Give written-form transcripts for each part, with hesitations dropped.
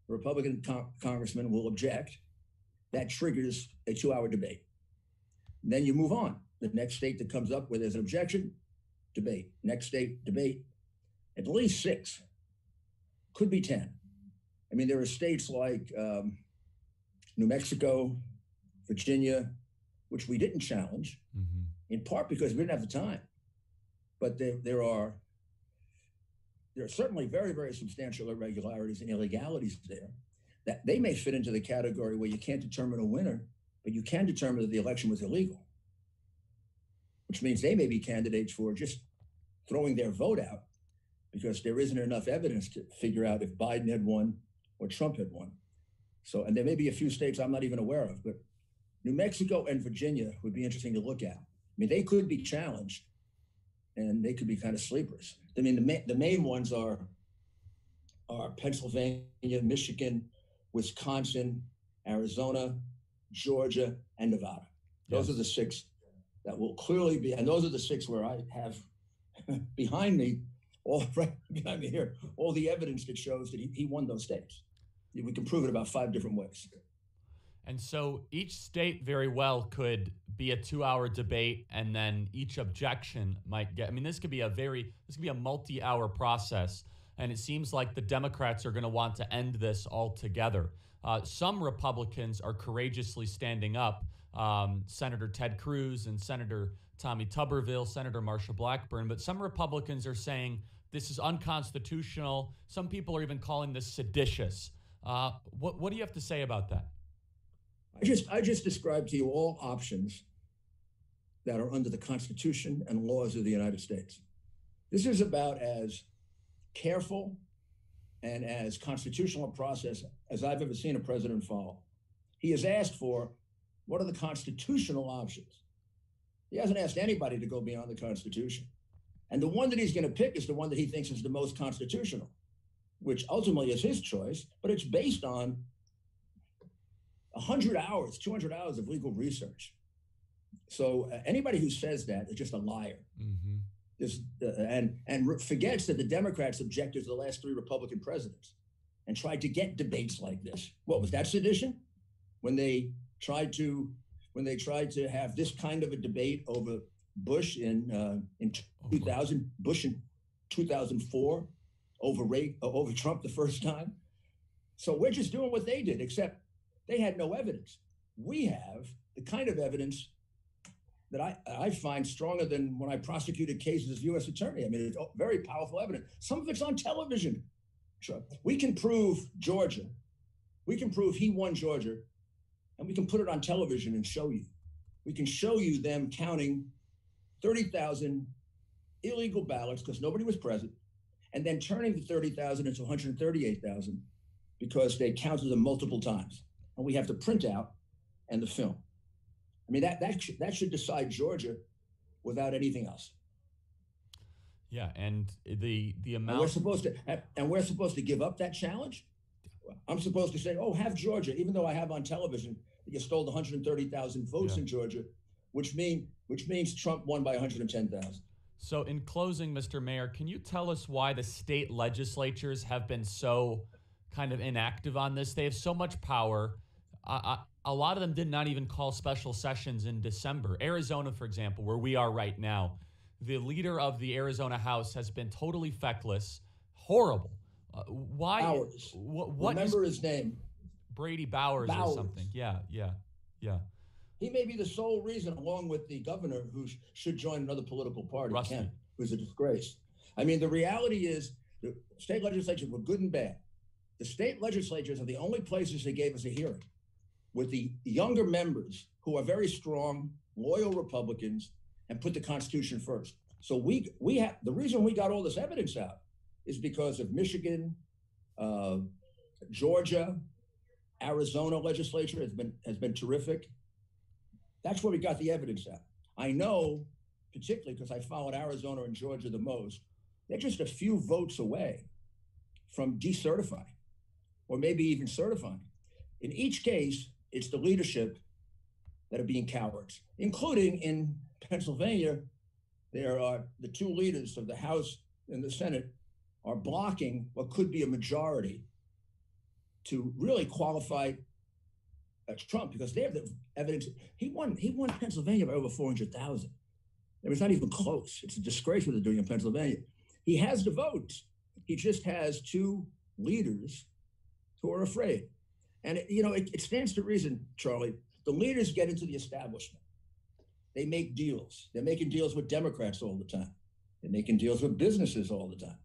a Republican congressman will object. That triggers a 2-hour debate. Then you move on. The next state that comes up where there's an objection, debate. Next state, debate. At least 6, could be 10. I mean, there are states like New Mexico, Virginia, which we didn't challenge, in part because we didn't have the time. But there are certainly very, very substantial irregularities and illegalities there that they may fit into the category where you can't determine a winner, but you can determine that the election was illegal, which means they may be candidates for just throwing their vote out because there isn't enough evidence to figure out if Biden had won or Trump had won. So, and there may be a few states I'm not even aware of, but New Mexico and Virginia would be interesting to look at. I mean, they could be challenged and they could be kind of sleepers. I mean, the main ones are Pennsylvania, Michigan, Wisconsin, Arizona, Georgia, and Nevada. Those are the 6 that will clearly be, and those are the 6 where I have behind me, right behind me here, all the evidence that shows that he won those states. We can prove it about 5 different ways. And so each state very well could be a 2-hour debate, and then each objection might get, I mean, this could be a multi-hour process. And it seems like the Democrats are going to want to end this altogether. Some Republicans are courageously standing up. Senator Ted Cruz and Senator Tommy Tuberville, Senator Marsha Blackburn. But some Republicans are saying this is unconstitutional. Some people are even calling this seditious. What do you have to say about that? I just described to you all options that are under the Constitution and laws of the United States. This is about as careful and as constitutional a process as I've ever seen a president follow. He has asked for what are the constitutional options. He hasn't asked anybody to go beyond the Constitution. And the one that he's going to pick is the one that he thinks is the most constitutional, which ultimately is his choice, but it's based on 100 hours, 200 hours of legal research. So anybody who says that is just a liar. And forgets that the Democrats objected to the last 3 Republican presidents and tried to get debates like this. What was that, sedition? When they tried to have this kind of a debate over Bush in 2000, Bush in 2004, over Trump the first time. So we're just doing what they did, except they had no evidence. We have the kind of evidence that I find stronger than when I prosecuted cases as U.S. attorney. I mean, it's very powerful evidence. Some of it's on television. Sure. We can prove Georgia. We can prove he won Georgia, and we can put it on television and show you. We can show you them counting 30,000 illegal ballots because nobody was present, and then turning the 30,000 into 138,000 because they counted them multiple times. And we have the printout and the film. I mean, that should decide Georgia without anything else. Yeah, and the amount and we're supposed to give up that challenge. I'm supposed to say, oh, have Georgia, even though I have on television that you stole the 130,000 votes in Georgia, which means Trump won by 110,000. So in closing, Mr. Mayor, can you tell us why the state legislatures have been so kind of inactive on this? They have so much power. A lot of them did not even call special sessions in December. Arizona, for example, where we are right now, the leader of the Arizona House has been totally feckless, horrible. Why? Bowers. Remember his name? Brady Bowers or something. Yeah. He may be the sole reason, along with the governor, who should join another political party, Kent, who's a disgrace. I mean, the reality is the state legislatures were good and bad. The state legislatures are the only places they gave us a hearing with the younger members who are very strong, loyal Republicans and put the Constitution first. So we have the reason we got all this evidence out is because of Michigan, Georgia, Arizona legislature has been terrific. That's where we got the evidence out. I know, particularly because I followed Arizona and Georgia the most, they're just a few votes away from decertifying or maybe even certifying. In each case, it's the leadership that are being cowards, including in Pennsylvania. There are the 2 leaders of the House and the Senate are blocking what could be a majority to really qualify Trump, because they have the evidence. He won Pennsylvania by over 400,000. It was not even close. It's a disgrace what they're doing in Pennsylvania. He has the votes. He just has two leaders who are afraid. And it stands to reason, Charlie. The leaders get into the establishment. They make deals. They're making deals with Democrats all the time. They're making deals with businesses all the time.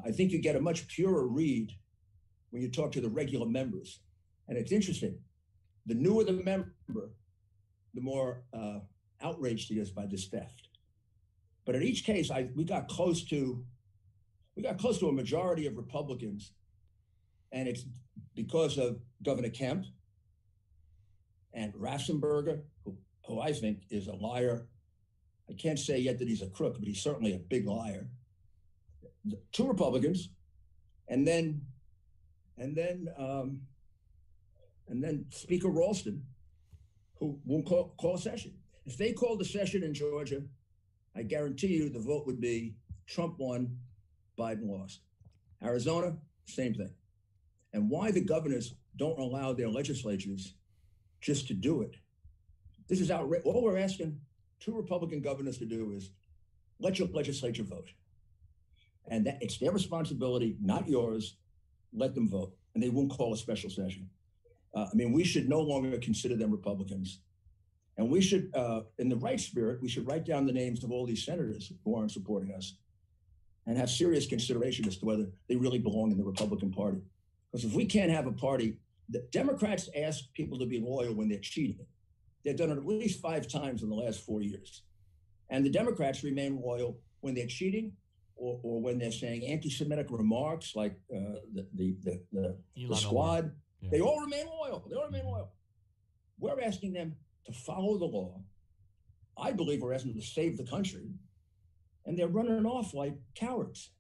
I think you get a much purer read when you talk to the regular members. And it's interesting. The newer the member, the more outraged he is by this theft. But in each case, we got close to a majority of Republicans, and it's because of Governor Kemp and Raffensperger, who I think is a liar. I can't say yet that he's a crook, but he's certainly a big liar. Two Republicans, and then Speaker Ralston, who won't call a session. If they called a session in Georgia, I guarantee you the vote would be Trump won, Biden lost. Arizona, same thing. And why the governors don't allow their legislatures just to do it. This is outrageous. All we're asking two Republican governors to do is let your legislature vote. And that it's their responsibility, not yours. Let them vote. And they won't call a special session. We should no longer consider them Republicans. And we should, in the right spirit, we should write down the names of all these senators who aren't supporting us and have serious consideration as to whether they really belong in the Republican Party. Because if we can't have a party, the Democrats ask people to be loyal when they're cheating. They've done it at least 5 times in the last 4 years. And the Democrats remain loyal when they're cheating or when they're saying anti-Semitic remarks like the squad. Yeah. They all remain loyal. We're asking them to follow the law. I believe we're asking them to save the country. And they're running off like cowards.